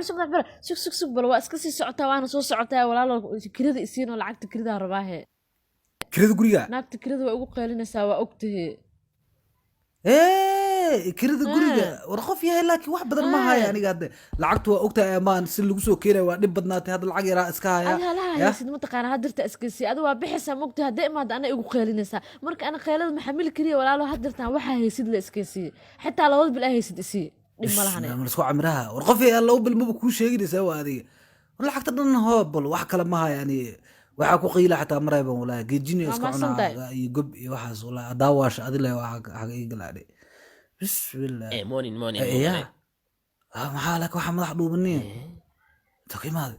سوق بلا سوق بلا واسكسي سعوتا وانا سو سعوتا ولا كريده اسينو لعقت كريده رباه كريدو غريغا naagta kirada way ugu qeylinaysaa waa ogtahay كريدو غريغا ورقف يا لكن واحد بدل ما هاي يعني قاعد لعقت وقتها امان سن لو سو كيره waa dhib badnaatay hada lacag yara iska haya yaa sid ma taqaan hadirta iskasi adu waa bixisa mogtahay deemaad ana igu qeylinaysaa marka ana qeylada maxamil kariya walaalo hadirtan waxa haysid la iskasi xitaa labad bil haysid isi dhib ma lahayn ma isku camiraha warqaf ya loo bil ma ku sheegaysaa waa adiga lacagta dhan hoobal wax kale ma haya yani waxa ku qiila xataa marayban walaa geejin iska cunaa iyo gob iyo waxaas walaa daawash adile waxa iga galaaday bismillah morning ya maxaa lak waxa madax dhuubaniin taqiimaad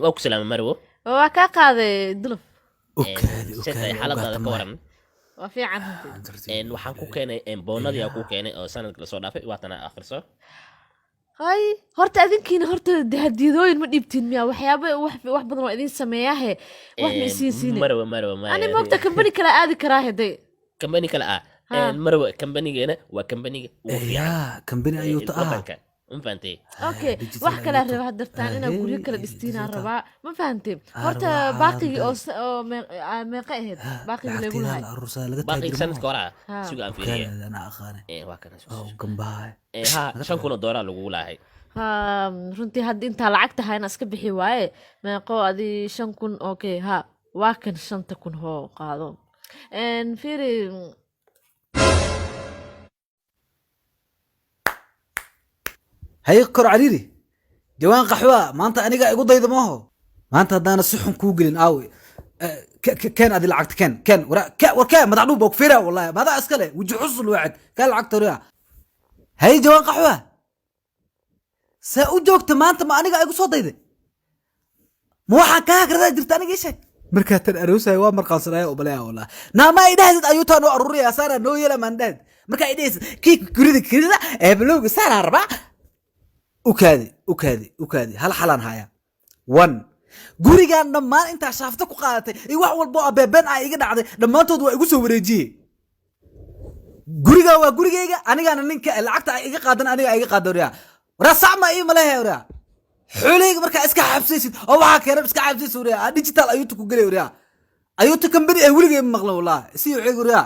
waa ku salaam marwo waa ka qaaday duluf okay xaaladda ka waran waa fiican waxaan ku keenay boonadii aan ku keenay oo sanadka la soo dhaafay waatana akhriso hay horta adinkiina horta hadiyadooyin ma dhiibtiin miya waxyaabo wax badan oo idin sameeyahe wax ma isiin marwo ani moogta company kala aadi karaa haday company kala marwo company-geena waa company-ga ya company ayuu taa فهمتي اوكي wax kala raba hadartaan inaan guriga kala dhistiina rabaa ma fahanteen horta baaqigi oo meeqa ahayd baaqigi lagu lahay baaqigi sanadka hore suuqa aan fiiriyo ana aqaanay waa kana gambaay ha $5,000 lagu lahay runtii hadda inta lacag tahay in iska bixi waaye meeqo adi 5,000 okay ha waa kan 5,000 hoo qaado fiiri هاي كر عليلي جوان قحوة ما أنت أنا قاعد أقول ضيد ما هو ما أنت هذا نصحهم كوجلين أوي كان هذه العقد كان وكان مدعوب وكفيرة والله ما هذا أسكله وجحص الواحد كان العقد ريا هاي جوان قحوة سأوجوك ما أنت ما أنا قاعد أقول صوت ضيد مو حكاها كذا درت أنا جيشك مركات الأروس هو مرقص رأي وبلاها والله ما يدهد أيوتها نوع الرورية صار نوع يلا من دهد مركا يدهد كيك كريدة بلوغ صار 4 وكادي هل حلان هايا 1 gurigan dhammaan inta shaafta ku qaadatay iyo wax walba oo beeben ay iga dhacday dhamaantood waa igu soo wareejiyay guriga waa gurigeyga anigana ninka lacagta ay iga qaadan aniga ay iga qaadoriya rasama ii malaha wariya xuleeyga marka iska xabsaysid oo waxa keenay iska xabsaysid wariya digital ayuu ku galay wariya ayuu company ay wiligeey maqlo wallahi si uu wariya